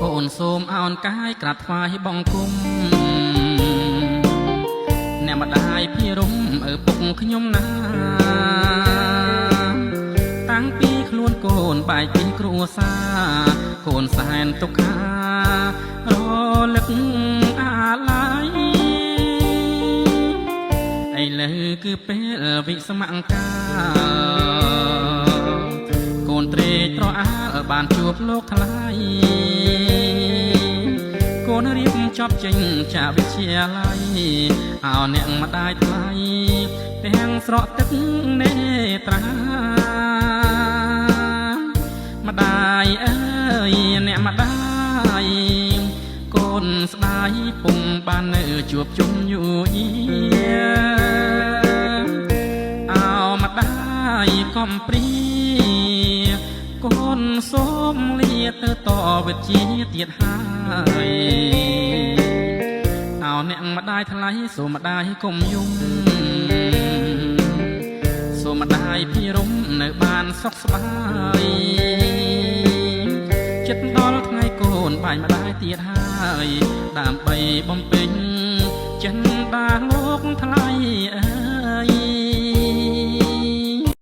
កូនសូមអោនកាយក្រាបថ្វាយបង្គំអ្នកម្ដាយភិរមឪពុកខ្ញុំណាតាំងពីខ្លួនកូនបែកពីគ្រួសារកូនសែនទុក្ខារលឹកអាឡ័យឥឡូវគឺពេលវិស្មកាកូនត្រេកត្រអាលបានជួបលោកថ្លៃកូនរៀបចប់ចេញចាវិទ្យាល័យអោអ្នកម្ដាយថ្លៃទាំងស្រក់ទឹកនេត្រាម្ដាយអើយអ្នកម្ដាយកូនស្ដាយពុំបាននៅជួបជុំយូរយាអោម្ដាយកំព្រាកូនសូមលាទៅតវិជ្ជាទៀតហើយអោអ្នកម្ដាយថ្លៃសូមម្ដាយកុំយំសូមម្ដាយភិរមនៅបានសុខស្បាយចិត្តដល់ថ្ងៃកូនបាញ់ម្ដាយទៀតហើយដើម្បីបំពេញចិន្តាលោកថ្លៃអើយ